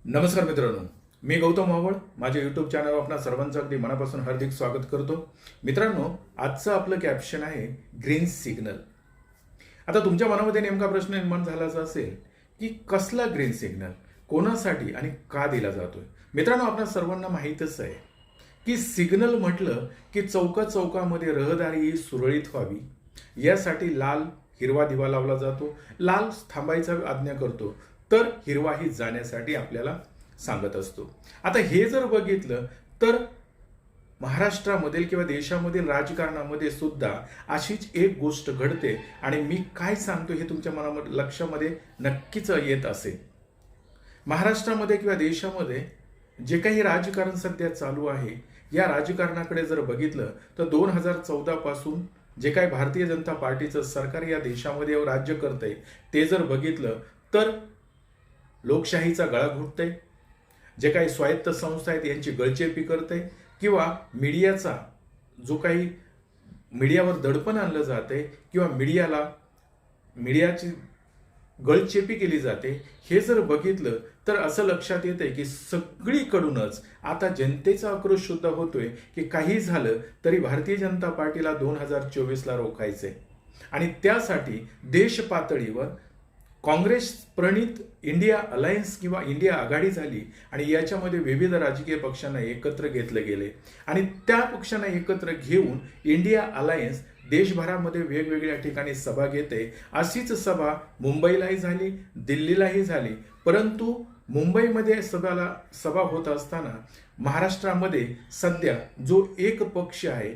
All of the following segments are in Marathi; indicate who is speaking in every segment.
Speaker 1: नमस्कार मित्रांनो, मी गौतम मावळ. माझ्या यूट्यूब चॅनलवर आपणा सर्वांचं अगदी मनापासून हार्दिक स्वागत करतो. मित्रांनो, आजचं आपलं कॅप्शन आहे ग्रीन सिग्नल. आता तुमच्या मनामध्ये नेमका प्रश्न निर्माण झालाच असेल की कसला ग्रीन सिग्नल, कोणासाठी आणि का दिला जातोय. मित्रांनो, आपल्या सर्वांना माहीतच आहे की सिग्नल म्हटलं की चौका चौकामध्ये रहदारी ही सुरळीत व्हावी यासाठी लाल हिरवा दिवा लावला जातो. लाल थांबायचा आज्ञा करतो, तर हिरवाही जाण्यासाठी आपल्याला सांगत असतो. आता हे जर बघितलं तर महाराष्ट्रामधील किंवा देशामधील राजकारणामध्ये सुद्धा अशीच एक गोष्ट घडते आणि मी काय सांगतो हे तुमच्या मनामध्ये लक्षामध्ये नक्कीच येत असेल. महाराष्ट्रामध्ये किंवा देशामध्ये जे काही राजकारण सध्या चालू आहे, या राजकारणाकडे जर बघितलं तर 2014 पासून जे काही भारतीय जनता पार्टीचं सरकार या देशामध्ये राज्य करतंय ते जर बघितलं तर लोकशाहीचा गळा घुटतंय. जे काही स्वायत्त संस्था आहेत यांची गळचेपी करते किंवा मीडियाचा जो काही मीडियावर दडपण आणलं जाते किंवा मीडियाची गळचेपी केली जाते, हे जर बघितलं तर असं लक्षात येतंय की सगळीकडूनच आता जनतेचा आक्रोश सुद्धा होतोय की काही झालं तरी भारतीय जनता पार्टीला 2024ला रोखायचंय आणि त्यासाठी देश पातळीवर काँग्रेस प्रणित इंडिया अलायन्स किंवा इंडिया आघाडी झाली आणि याच्यामध्ये विविध राजकीय पक्षांना एकत्र घेतले गेले आणि त्या पक्षांना एकत्र घेऊन इंडिया अलायन्स देशभरामध्ये वेगवेगळ्या ठिकाणी सभा घेते. अशीच सभा मुंबईलाही झाली, दिल्लीलाही झाली. परंतु मुंबईमध्ये सभा होत असताना महाराष्ट्रामध्ये सध्या जो एक पक्ष आहे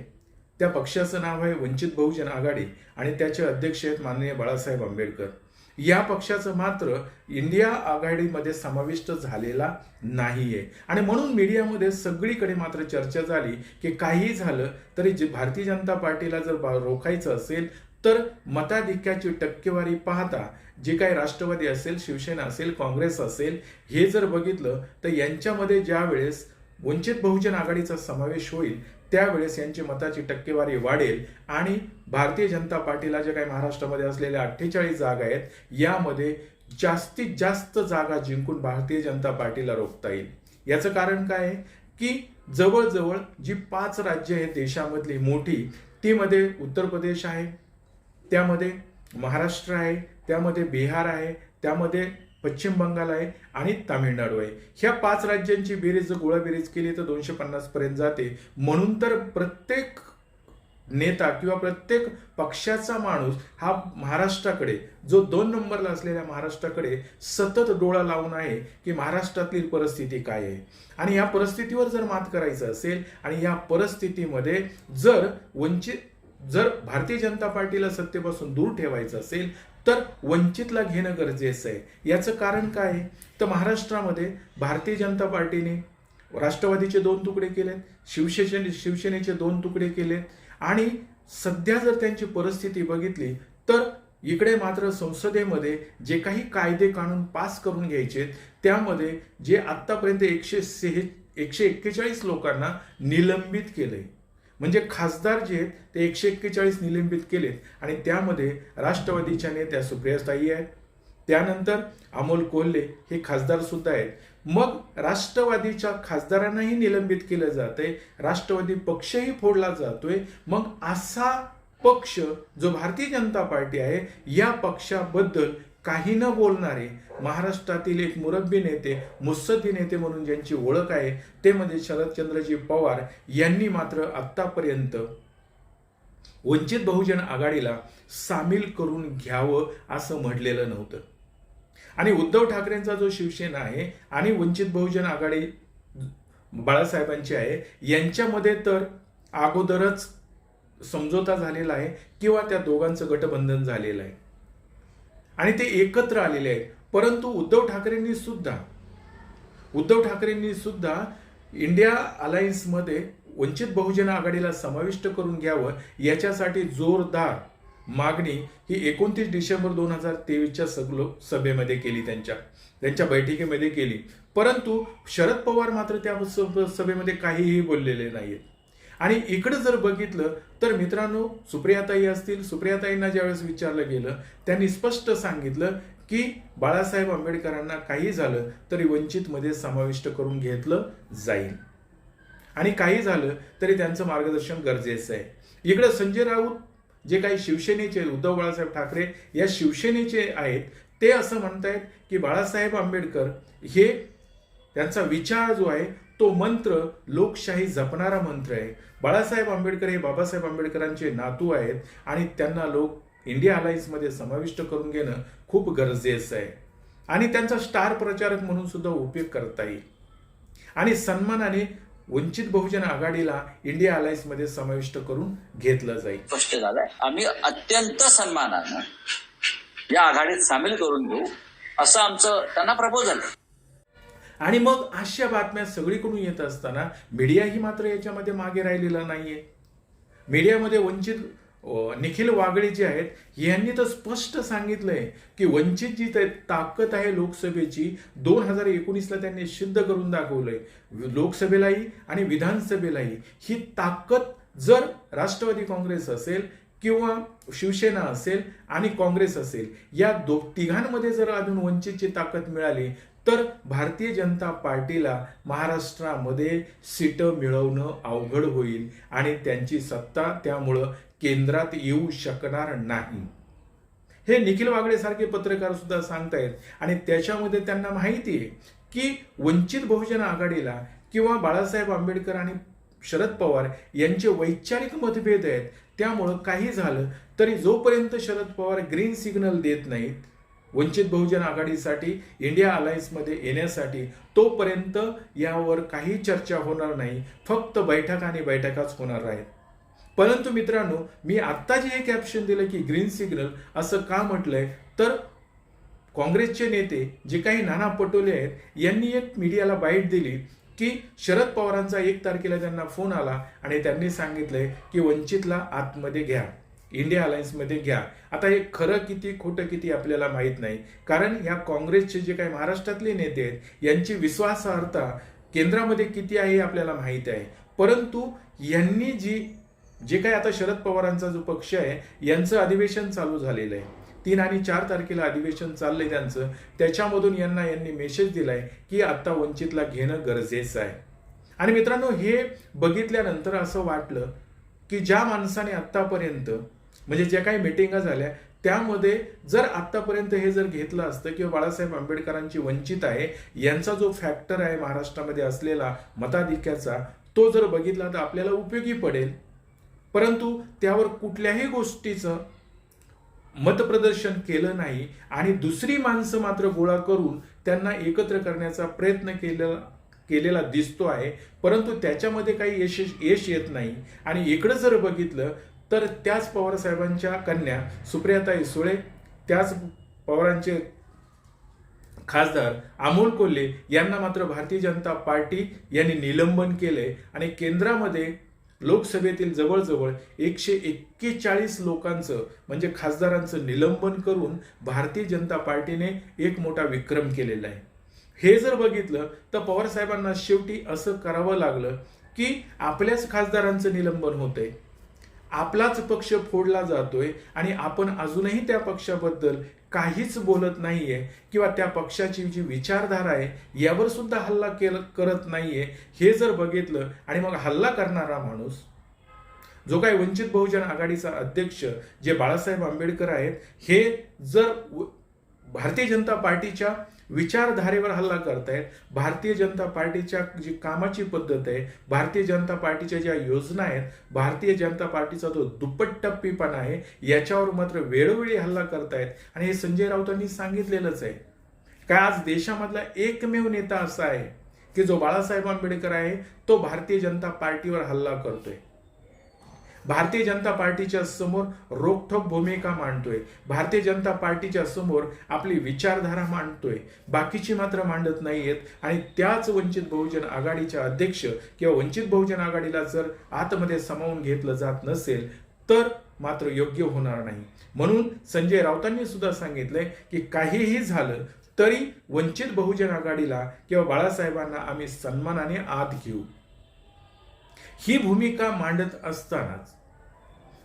Speaker 1: त्या पक्षाचं नाव आहे वंचित बहुजन आघाडी आणि त्याचे अध्यक्ष आहेत माननीय बाळासाहेब आंबेडकर. या पक्षाचं मात्र इंडिया आघाडीमध्ये समाविष्ट झालेला नाहीये आणि म्हणून मीडियामध्ये सगळीकडे मात्र चर्चा झाली की काही झालं तरी भारतीय जनता पार्टीला जर रोखायचं असेल तर मताधिक्याची टक्केवारी पाहता जे काही राष्ट्रवादी असेल, शिवसेना असेल, काँग्रेस असेल, हे जर बघितलं तर यांच्यामध्ये ज्या वेळेस वंचित बहुजन आघाडीचा समावेश होईल त्यावेळेस यांची मताची टक्केवारी वाढेल आणि भारतीय जनता पार्टीला जे काही महाराष्ट्रामध्ये असलेल्या 48 जागा आहेत यामध्ये जास्तीत जास्त जागा जिंकून भारतीय जनता पार्टीला रोखता येईल. याचं कारण काय आहे की जवळजवळ जी 5 राज्य आहेत देशामधली मोठी, ती मध्ये उत्तर प्रदेश आहे, त्यामध्ये महाराष्ट्र आहे, त्यामध्ये बिहार आहे, त्यामध्ये पश्चिम बंगाल आहे आणि तामिळनाडू आहे. ह्या 5 राज्यांची बेरीज जर गोळाबेरीज केली तर 250 पर्यंत जाते. म्हणून तर प्रत्येक नेता किंवा प्रत्येक पक्षाचा माणूस हा महाराष्ट्राकडे, जो 2 नंबरला असलेल्या महाराष्ट्राकडे सतत डोळा लावून आहे की महाराष्ट्रातली परिस्थिती काय आहे आणि या परिस्थितीवर जर मात करायचं असेल आणि या परिस्थितीमध्ये जर भारतीय जनता पार्टीला सत्तेपासून दूर ठेवायचं असेल तर वंचितला घेणं गरजेचं आहे. याचं कारण काय आहे तर महाराष्ट्रामध्ये भारतीय जनता पार्टीने राष्ट्रवादीचे 2 तुकडे केलेत, शिवसेनेचे 2 तुकडे केलेत आणि सध्या जर त्यांची परिस्थिती बघितली तर इकडे मात्र संसदेमध्ये जे काही कायदे कानून पास करून घ्यायचे त्यामध्ये जे आतापर्यंत 141 लोकांना निलंबित केलंय, म्हणजे खासदार जे आहेत ते 141 निलंबित केलेत आणि त्यामध्ये राष्ट्रवादीच्या नेत्या सुप्रियाताई आहेत, त्यानंतर अमोल कोल्हे हे खासदार सुद्धा आहेत. मग राष्ट्रवादीच्या खासदारांनाही निलंबित केलं जातंय, राष्ट्रवादी पक्षही फोडला जातोय. मग असा पक्ष जो भारतीय जनता पार्टी आहे या पक्षाबद्दल काही न बोलणारे महाराष्ट्रातील एक मुरब्बी नेते, मुत्सद्दी नेते म्हणून ज्यांची ओळख आहे ते म्हणजे शरदचंद्रजी पवार यांनी मात्र आतापर्यंत वंचित बहुजन आघाडीला सामील करून घ्यावं असं म्हटलेलं नव्हतं. आणि उद्धव ठाकरेंचा जो शिवसेना आहे आणि वंचित बहुजन आघाडी बाळासाहेबांची आहे यांच्यामध्ये तर अगोदरच समझोता झालेला आहे किंवा त्या दोघांचं गठबंधन झालेलं आहे आणि ते एकत्र आलेले आहेत. परंतु उद्धव ठाकरेंनी सुद्धा इंडिया अलायन्समध्ये वंचित बहुजन आघाडीला समाविष्ट करून घ्यावं याच्यासाठी जोरदार मागणी ही 29 डिसेंबर 2023च्या सभेमध्ये केली, त्यांच्या बैठकीमध्ये केली. परंतु शरद पवार मात्र त्या सभेमध्ये काहीही बोललेले नाहीत. आणि इकडे जर बघितलं तर मित्रांनो, सुप्रियाताई असतील, सुप्रियाताईंना ज्यावेळेस विचारलं गेलं त्यांनी स्पष्ट सांगितलं की बाळासाहेब आंबेडकरांना काही झालं तरी वंचितमध्ये समाविष्ट करून घेतलं जाईल आणि काही झालं तरी त्यांचं मार्गदर्शन गरजेचं आहे. इकडे संजय राऊत जे काही शिवसेनेचे उद्धव बाळासाहेब ठाकरे या शिवसेनेचे आहेत ते असं म्हणतायत की बाळासाहेब आंबेडकर हे त्यांचा विचार जो आहे तो मंत्र लोकशाही जपणारा मंत्र आहे. बाळासाहेब आंबेडकर हे बाबासाहेब आंबेडकरांचे नातू आहेत आणि त्यांना लोक इंडिया अलायन्समध्ये समाविष्ट करून घेणं खूप गरजेचं आहे आणि त्यांचा स्टार प्रचारक म्हणून सुद्धा उपयोग करता येईल आणि सन्मानाने वंचित बहुजन आघाडीला इंडिया अलायन्समध्ये समाविष्ट करून घेतलं जाईल.
Speaker 2: स्पष्ट झालंय. आम्ही अत्यंत सन्मानानं या आघाडीत सामील करून घेऊ असं आमचं त्यांना प्रपोजल आहे.
Speaker 1: आणि मग अशा बातम्या सगळीकडून येत असताना मीडियाही मात्र याच्यामध्ये मागे राहिलेला नाहीये. मीडियामध्ये वंचित निखिल वागळे जे आहेत यांनी तर स्पष्ट सांगितलंय की वंचित जी ताकद आहे लोकसभेची 2019ला त्यांनी सिद्ध करून दाखवलंय. लोकसभेलाही आणि विधानसभेलाही ही ताकद जर राष्ट्रवादी काँग्रेस असेल किंवा शिवसेना असेल आणि काँग्रेस असेल या तिघांमध्ये जर अजून वंचितची ताकद मिळाली तर भारतीय जनता पार्टीला महाराष्ट्रामध्ये सीटं मिळवणं अवघड होईल आणि त्यांची सत्ता त्यामुळं केंद्रात येऊ शकणार नाही. हे निखिल वागळे सारखे पत्रकार सुद्धा सांगतायत आणि त्याच्यामध्ये त्यांना माहिती आहे की वंचित बहुजन आघाडीला किंवा बाळासाहेब आंबेडकर आणि शरद पवार यांचे वैचारिक मतभेद आहेत. त्यामुळं काही झालं तरी जोपर्यंत शरद पवार ग्रीन सिग्नल देत नाहीत वंचित बहुजन आघाडीसाठी इंडिया अलायन्समध्ये येण्यासाठी तोपर्यंत यावर काही चर्चा होणार नाही. फक्त बैठका आणि बैठकाच होणार आहेत. परंतु मित्रांनो मी आत्ता जे हे कॅप्शन दिलं की ग्रीन सिग्नल असं का म्हटलंय तर काँग्रेसचे नेते जे काही नाना पटोले आहेत यांनी एक मीडियाला बाईट दिली की शरद पवारांचा 1 तारखेला त्यांना फोन आला आणि त्यांनी सांगितलंय की वंचितला आतमध्ये घ्या, इंडिया अलायन्समध्ये घ्या. आता हे खरं किती खोटं किती आपल्याला माहीत नाही कारण या काँग्रेसचे जे काही महाराष्ट्रातले नेते आहेत यांची विश्वासार्हता केंद्रामध्ये किती आहे हे आपल्याला माहीत आहे. परंतु यांनी जे काही आता शरद पवारांचा जो पक्ष आहे यांचं अधिवेशन चालू झालेलं आहे. 3 आणि 4 तारखेला अधिवेशन चाललंय त्यांचं. त्याच्यामधून यांनी मेसेज दिलाय की आता वंचितला घेणं गरजेचं आहे. आणि मित्रांनो हे बघितल्यानंतर असं वाटलं की ज्या माणसाने आतापर्यंत म्हणजे ज्या काही मिटिंगा झाल्या त्यामध्ये जर आतापर्यंत हे जर घेतलं असतं किंवा बाळासाहेब आंबेडकरांची वंचित आहे यांचा जो फॅक्टर आहे महाराष्ट्रामध्ये असलेला मताधिक्याचा तो जर बघितला तर आपल्याला उपयोगी पडेल. परंतु त्यावर कुठल्याही गोष्टीचं मतप्रदर्शन केलं नाही आणि दुसरी माणसं मात्र गोळा करून त्यांना एकत्र करण्याचा प्रयत्न केलेला दिसतो आहे. परंतु त्याच्यामध्ये काही यश येत नाही. आणि इकडं जर बघितलं तर त्याच पवारसाहेबांच्या कन्या सुप्रियाताई सुळे, त्याच पवारांचे खासदार अमोल कोल्हे यांना मात्र भारतीय जनता पार्टी यांनी निलंबन केले आणि केंद्रामध्ये लोकसभेतील जवळजवळ 141 लोकांचं म्हणजे खासदारांचं निलंबन करून भारतीय जनता पार्टीने एक मोठा विक्रम केलेला आहे. हे जर बघितलं तर पवार साहेबांना शेवटी असं करावं लागलं की आपल्याच खासदारांचं निलंबन होतंय, आपलाच पक्ष फोडला जातोय आणि आपण अजूनही त्या पक्षाबद्दल काहीच बोलत नाहीये किंवा त्या पक्षाची जी विचारधारा आहे यावर सुद्धा हल्ला करत नाहीये. हे जर बघितलं आणि मग हल्ला करणारा माणूस जो काही वंचित बहुजन आघाडीचा अध्यक्ष जे बाळासाहेब आंबेडकर आहेत हे जर भारतीय जनता पार्टीच्या विचारधारेवर हल्ला करतायत, भारतीय जनता पार्टीच्या जी कामाची पद्धत आहे, भारतीय जनता पार्टीच्या ज्या योजना आहेत, भारतीय जनता पार्टीचा जो दुप्पटप्पीपणा आहे याच्यावर मात्र वेळोवेळी हल्ला करतायत. आणि हे संजय राऊतांनी सांगितलेलंच आहे काय आज देशामधला एकमेव नेता असा आहे की जो बाळासाहेब आंबेडकर आहे तो भारतीय जनता पार्टीवर हल्ला करतोय, भारतीय जनता पार्टीच्या समोर रोखठोक भूमिका मांडतोय, भारतीय जनता पार्टीच्या समोर आपली विचारधारा मांडतोय, बाकीची मात्र मांडत नाहीयेत. आणि त्याच वंचित बहुजन आघाडीच्या अध्यक्ष किंवा वंचित बहुजन आघाडीला जर आतमध्ये सामावून घेतलं जात नसेल तर मात्र योग्य होणार नाही. म्हणून संजय राऊतांनी सुद्धा सांगितलंय की काहीही झालं तरी वंचित बहुजन आघाडीला किंवा बाळासाहेबांना आम्ही सन्मानाने आत घेऊ. ही भूमिका मांडत असतानाच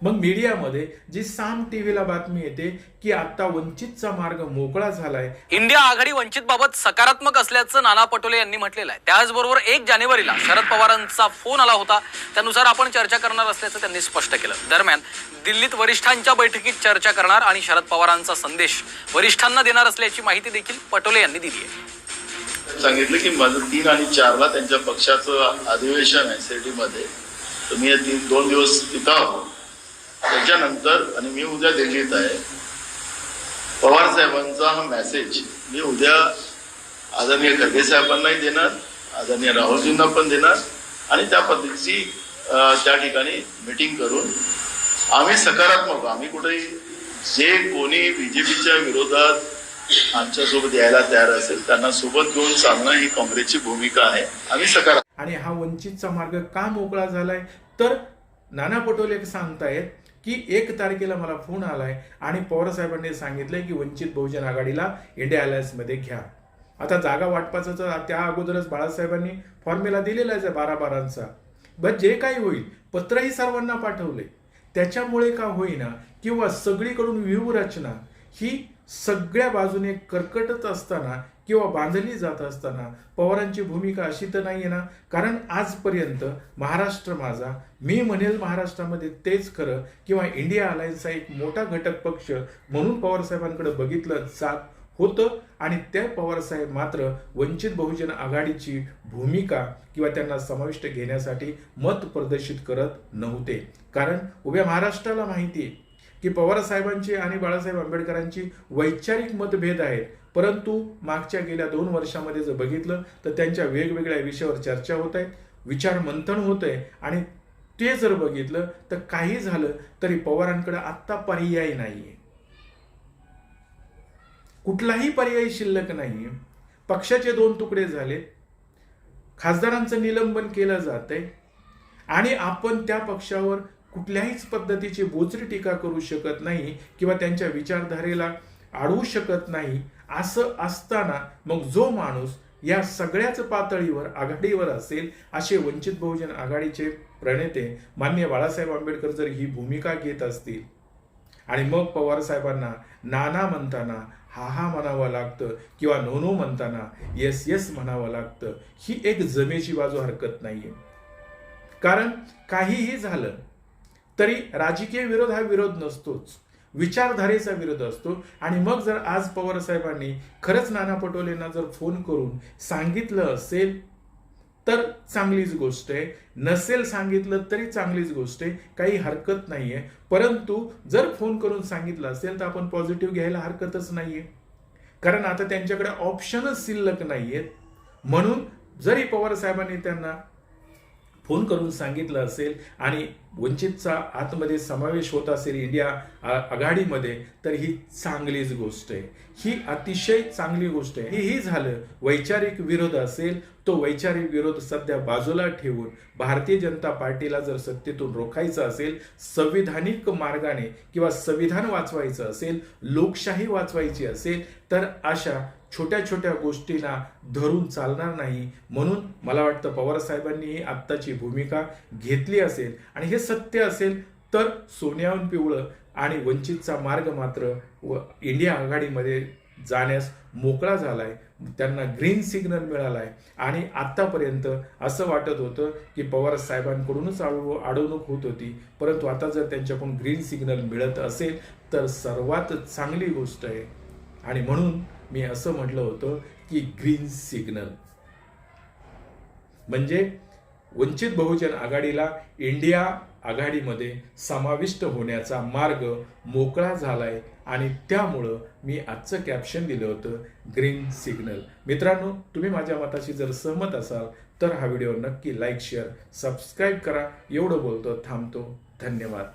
Speaker 1: मग मीडियामध्ये जी साम टीव्हीला बातमी येते की आता वंचितचा मार्ग मोकळा झालाय.
Speaker 3: इंडिया आघाडी वंचितबाबत सकारात्मक असल्याचं नाना पटोले यांनी म्हटलेलं आहे. त्याचबरोबर 1 जानेवारीला शरद पवारांचा फोन आला होता, त्यानुसार आपण चर्चा करणार असल्याचं त्यांनी स्पष्ट केलं. दरम्यान दिल्लीत वरिष्ठांच्या बैठकीत चर्चा करणार आणि शरद पवारांचा संदेश वरिष्ठांना देणार असल्याची माहिती देखील पटोले यांनी दिली आहे.
Speaker 4: सांगितलं की माझं 3 आणि 4ला त्यांच्या पक्षाचं अधिवेशन आहे शिर्डीमध्ये, तर मी 2 दिवस तिथं आहो. त्याच्यानंतर आणि मी उद्या दिल्लीत आहे. पवार साहेबांचा हा मेसेज मी उद्या आदरणीय खडगे साहेबांनाही देणार, आदरणीय राहुलजींना पण देणार आणि त्या पद्धतीची त्या ठिकाणी मीटिंग करून आम्ही सकारात्मक, आम्ही कुठेही जे कोणी बीजेपीच्या विरोधात आमच्यासोबत यायला तयार असेल त्यांना सोबत घेऊन चालणं ही काँग्रेसची भूमिका आहे. आम्ही सकारात्मक.
Speaker 1: आणि हा वंचितचा मार्ग का मोकळा झालाय तर नाना पटोले सांगतायत की 1 तारखेला मला फोन आलाय आणि पवार साहेबांनी सांगितलंय की वंचित बहुजन आघाडीला इंडिया अलायन्स मध्ये घ्या. आता जागा वाटपाचं तर त्या अगोदरच बाळासाहेबांनी फॉर्म्युला दिलेलाच आहे 12-12चा. बट जे काही होईल पत्रही सर्वांना पाठवले, त्याच्यामुळे का होईना किंवा सगळीकडून व्यूहरचना ही सगळ्या बाजूने कर्कटत असताना किंवा बांधली जात असताना पवारांची भूमिका अशी तर नाहीये ना. कारण आजपर्यंत महाराष्ट्र माझा, मी म्हणेल महाराष्ट्रामध्ये तेच खरं किंवा इंडिया अलायन्सचा एक मोठा घटक पक्ष म्हणून पवारसाहेबांकडे बघितलं जात होतं आणि त्या पवारसाहेब मात्र वंचित बहुजन आघाडीची भूमिका किंवा त्यांना समाविष्ट घेण्यासाठी मत प्रदर्शित करत नव्हते. कारण उभ्या महाराष्ट्राला माहिती आहे की पवार साहेबांची आणि बाळासाहेब आंबेडकरांची वैचारिक मतभेद आहेत, परंतु मागच्या गेल्या 2 वर्षामध्ये जर बघितलं तर त्यांच्या वेगवेगळ्या विषयावर चर्चा होत आहे, विचार मंथन होत आहे आणि ते जर बघितलं तर काही झालं तरी पवारांकडे आत्ता पर्याय नाहीये, कुठलाही पर्याय शिल्लक नाहीये. पक्षाचे 2 तुकडे झाले, खासदारांचं निलंबन केलं जात आहे आणि आपण त्या पक्षावर कुठल्याहीच पद्धतीची बोचरी टीका करू शकत नाही किंवा त्यांच्या विचारधारेला अडवू शकत नाही. असं असताना मग जो माणूस या सगळ्याच पातळीवर आघाडीवर असेल असे वंचित बहुजन आघाडीचे प्रणेते माननीय बाळासाहेब आंबेडकर जर ही भूमिका घेत असतील आणि मग पवार साहेबांना नाना म्हणताना हा हा म्हणावं लागतं किंवा नो नो म्हणताना येस येस म्हणावं लागतं, ही एक जमेची बाजू हरकत नाहीये. कारण काहीही झालं तरी राजकीय विरोध हा विरोध नसतोच, विचारधारेचा विरोध असतो. आणि मग जर आज पवार साहेबांनी खरंच नाना पटोलेंना जर फोन करून सांगितलं असेल तर चांगलीच गोष्ट आहे, नसेल सांगितलं तरी चांगलीच गोष्ट आहे, काही हरकत नाहीये. परंतु जर फोन करून सांगितलं असेल तर आपण पॉझिटिव्ह घ्यायला हरकतच नाहीये, कारण आता त्यांच्याकडे ऑप्शनच शिल्लक नाहीयेत. म्हणून जरी पवार साहेबांनी त्यांना फोन करून सांगितलं असेल आणि वंचितचा आतमध्ये समावेश होत असेल इंडिया आघाडीमध्ये तर ही चांगलीच गोष्ट आहे, ही अतिशय चांगली गोष्ट आहे. ही झालं वैचारिक विरोध असेल, तो वैचारिक विरोध सध्या बाजूला ठेवून भारतीय जनता पार्टीला जर सत्तेतून रोखायचं असेल, संविधानिक मार्गाने किंवा संविधान वाचवायचं असेल, लोकशाही वाचवायची असेल तर अशा छोट्या छोट्या गोष्टींना धरून चालणार नाही. म्हणून मला वाटतं पवार साहेबांनी आत्ताची भूमिका घेतली असेल आणि हे सत्य असेल तर सोन्याहून पिवळं आणि वंचितचा मार्ग मात्र इंडिया आघाडीमध्ये जाण्यास मोकळा झालाय, त्यांना ग्रीन सिग्नल मिळालाय. आणि आतापर्यंत असं वाटत होतं की पवार साहेबांकडूनच अडवणूक होत होती, परंतु आता जर त्यांच्याकडून ग्रीन सिग्नल मिळत असेल तर सर्वात चांगली गोष्ट आहे. आणि म्हणून मी असं म्हटलं होतं की ग्रीन सिग्नल म्हणजे वंचित बहुजन आघाडीला इंडिया आघाडीमध्ये समाविष्ट होण्याचा मार्ग मोकळा झालाय आणि त्यामुळं मी आजचं कॅप्शन दिलं होतं ग्रीन सिग्नल. मित्रांनो, तुम्ही माझ्या मताशी जर सहमत असाल तर हा व्हिडिओ नक्की लाईक, शेअर, सबस्क्राईब करा. एवढं बोलतो, थांबतो. धन्यवाद.